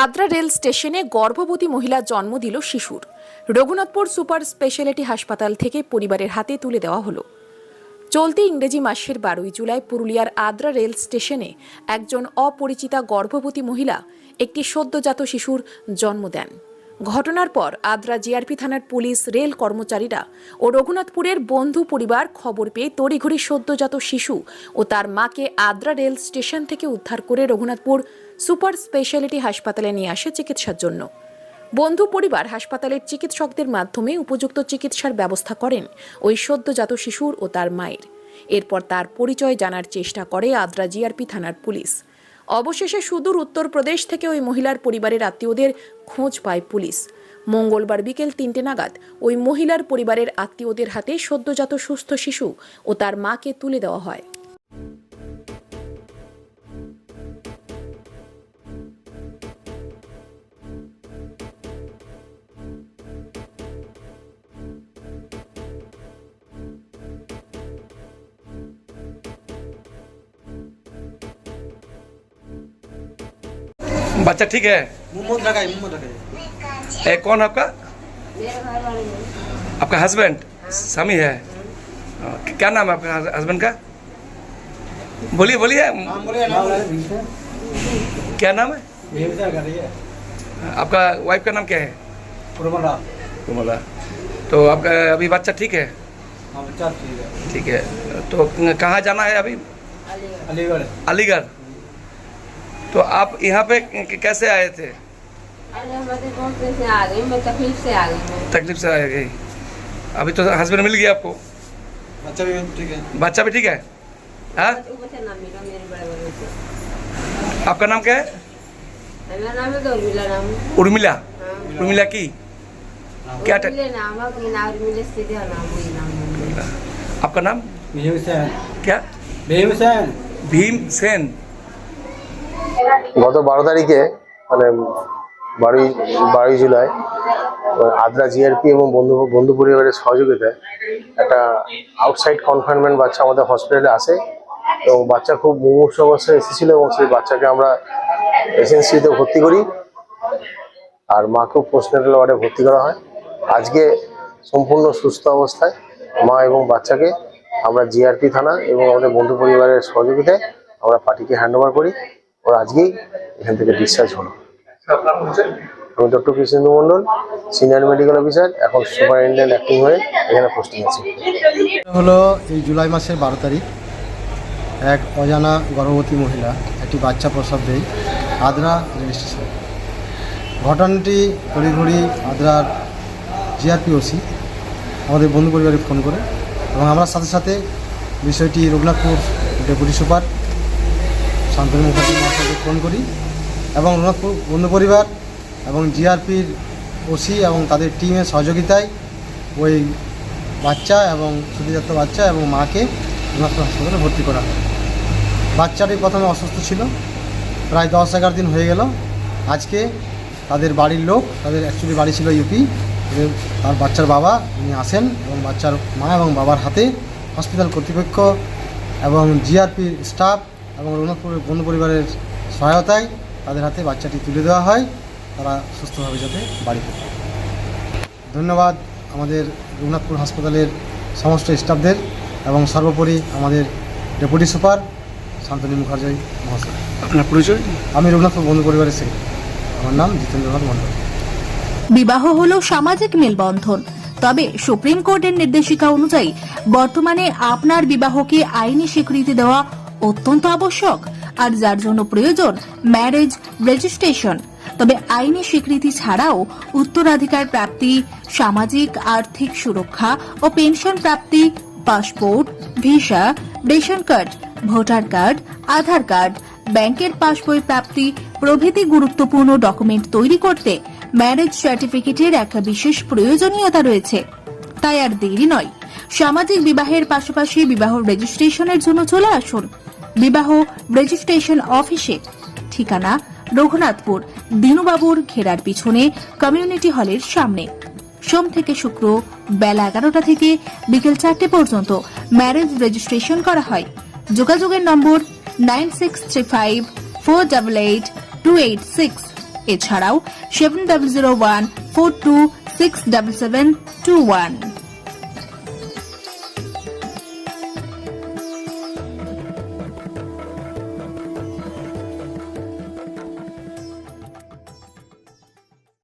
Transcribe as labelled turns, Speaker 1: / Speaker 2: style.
Speaker 1: Adra rail স্টেশনে গর্ভবতী মহিলা জন্ম দিল শিশুর। রঘুনাথপুর সুপার স্পেশালিটি হাসপাতাল থেকে পরিবারের হাতে তুলে দেওয়া হলো। চলতি ইংরেজি মাসের 12 জুলাই পুরুলিয়ার আদ্রা রেল স্টেশনে একজন অপরিচিতা গর্ভবতী মহিলা একটি সদ্যজাত শিশুর জন্ম দেন। ঘটনার পর আদ্রা জিআরপি থানার পুলিশ, রেল কর্মচারীরা ও রঘুনাথপুরের বন্ধু পরিবার খবর পেয়ে তড়িঘড়ি সদ্যজাত শিশু ও তার মাকে আদ্রা রেল স্টেশন থেকে উদ্ধার করে রঘুনাথপুর সুপার স্পেশালিটি হাসপাতালে নিয়ে আসে চিকিৎসার জন্য। বন্ধু পরিবার হাসপাতালের চিকিৎসকদের মাধ্যমে উপযুক্ত চিকিৎসার ব্যবস্থা করেন ওই সদ্যজাত শিশুর ও তার মায়ের। এরপর তার পরিচয় জানার চেষ্টা করে আদ্রা জিআরপি থানার পুলিশ। অবশেষে সুদূর উত্তরপ্রদেশ থেকে ওই মহিলার পরিবারের আত্মীয়দের খোঁজ পায় পুলিশ। মঙ্গলবার বিকেল 3টে নাগাদ ওই মহিলার পরিবারের আত্মীয়দের হাতে সদ্যজাত সুস্থ শিশু ও তার মাকে তুলে দেওয়া হয়।
Speaker 2: बच्चा ठीक है?
Speaker 3: मोहम्मद रखा है।
Speaker 2: कौन आपका? आपका हस्बैंड स्वामी है? क्या नाम है आपका हस्बैंड का? बोलिए बोलिए। क्या नाम है आपका? वाइफ का नाम क्या है? रुमला। तो आपका अभी बच्चा ठीक है? ठीक है। तो कहाँ जाना है अभी? अलीगढ़। तो आप यहाँ पे कैसे आए थे?
Speaker 4: अरे हमारे गाँव से आ गई मैं, तकलीफ से आ गई मैं।
Speaker 2: तकलीफ से आ गई। अभी तो हस्बैंड मिल गया आपको?
Speaker 3: बच्चा भी ठीक है।
Speaker 2: बच्चा भी ठीक है? हाँ?
Speaker 4: बच्चा नाम मिला मेरे बड़े बड़े।
Speaker 2: आपका नाम क्या है?
Speaker 4: मेरा नाम है तो उर्मिला नाम।
Speaker 2: उर्मिला? उर्मिला की क्या
Speaker 4: नाम है उर्मिला सीधे नाम वही नाम है।
Speaker 2: आपका नाम
Speaker 3: भीम सेन।
Speaker 2: क्या?
Speaker 3: भीम सेन।
Speaker 2: भीम सेन।
Speaker 5: গত 12 তারিখে মানে 12 জুলাই আদ্রা জিআরপি এবং বন্ধু পরিবারের সহযোগিতায় একটা আউটসাইড কনফাইনমেন্ট বাচ্চা আমাদের হসপিটালে আসে এবং বাচ্চা খুব মুমূর্ষ অবস্থায় এসেছিল এবং সেই বাচ্চাকে আমরা এসএনসিতে ভর্তি করি আর মাকেও পোস্টনাটাল ওয়ার্ডে ভর্তি করা হয়। আজকে সম্পূর্ণ সুস্থ অবস্থায় মা এবং বাচ্চাকে আমরা জিআরপি থানা এবং আমাদের বন্ধু পরিবারের সহযোগিতায় আমরা পার্টিকে হ্যান্ডওভার করি। ওর আজকেই এখান থেকে ডিসচার্জ হলো। আমি ডক্টর কৃষ্ণেন্দু মণ্ডল, সিনিয়র মেডিকেল অফিসার, এখন সুপারিনটেন্ডেন্ট অ্যাক্টিং হয়ে এখানে পোস্টিং আছি।
Speaker 6: হলো এই জুলাই মাসের 12 তারিখ এক অজানা গর্ভবতী মহিলা একটি বাচ্চা প্রসব দেয় আদ্রা রেল স্টেশনে। ঘটনাটি তড়িঘড়ি আদ্রার জিআরপিওসি আমাদের বন্ধু পরিবারে ফোন করে এবং আমরা সাথে সাথে বিষয়টি রঘুনাথপুর ডেপুটি সুপার শান্তনু মুখার্জি মহাশয়কে ফোন করি এবং রঘুনাথপুর বন্ধু পরিবার এবং জিআরপির ওসি এবং তাদের টিমের সহযোগিতায় ওই বাচ্চা এবং সদ্যজাত বাচ্চা এবং মাকে রঘুনাথপুর হাসপাতালে ভর্তি করা হয়। বাচ্চাটি প্রথমে অসুস্থ ছিল, প্রায় 10-11 দিন হয়ে গেল। আজকে তাদের বাড়ির লোক, তাদের অ্যাকচুয়ালি বাড়ি ছিল ইউপি, তার বাচ্চার বাবা উনি আসেন এবং বাচ্চার মা এবং বাবার হাতে হসপিটাল কর্তৃপক্ষ এবং জিআরপির স্টাফ এবং রঘুনাথপুরের বন্ধু পরিবারের সহায়তায় তাদের হাতে বাচ্চাটি তুলে দেওয়া হয়, তারা সুস্থভাবে যাতে বাড়ি ফেরে। ধন্যবাদ আমাদের রঘুনাথপুর হাসপাতালের সমস্ত স্টাফদের এবং সর্বোপরি আমাদের ডেপুটি সুপার শান্তনু মুখার্জি মহাশয়।
Speaker 2: আপনার পরিচয়?
Speaker 6: আমি রঘুনাথপুর বন্ধু পরিবারের সেক্রেটারি, আমার নাম জিতেন্দ্রনাথ মণ্ডল।
Speaker 7: বিবাহ হলো সামাজিক মেলবন্ধন, তবে সুপ্রিম কোর্টের নির্দেশিকা অনুযায়ী বর্তমানে আপনার বিবাহকে আইনি স্বীকৃতি দেওয়া অত্যন্ত আবশ্যক, আর যার জন্য প্রয়োজন ম্যারেজ রেজিস্ট্রেশন। তবে আইনি স্বীকৃতি ছাড়াও উত্তরাধিকার প্রাপ্তি, সামাজিক আর্থিক সুরক্ষা ও পেনশন প্রাপ্তি, passport, visa, ration card, voter card, Aadhaar card, ব্যাংকের পাসবই প্রাপ্তি প্রভৃতি গুরুত্বপূর্ণ ডকুমেন্ট তৈরি করতে ম্যারেজ সার্টিফিকেটের একটা বিশেষ প্রয়োজনীয়তা রয়েছে। তাই আর দেরি নয়, সামাজিক বিবাহের পাশাপাশি বিবাহ রেজিস্ট্রেশনের জন্য চলে আসুন বিবাহ রেজিস্ট্রেশন অফিসে। ঠিকানা রঘুনাথপুর দিনুবাবুর ঘেরার পিছনে কমিউনিটি হলের সামনে। সোম থেকে শুক্র বেলা 11টা থেকে বিকেল 4টে পর্যন্ত ম্যারেজ রেজিস্ট্রেশন করা হয়। যোগাযোগের নম্বর 9635488286, এছাড়াও 700142677721।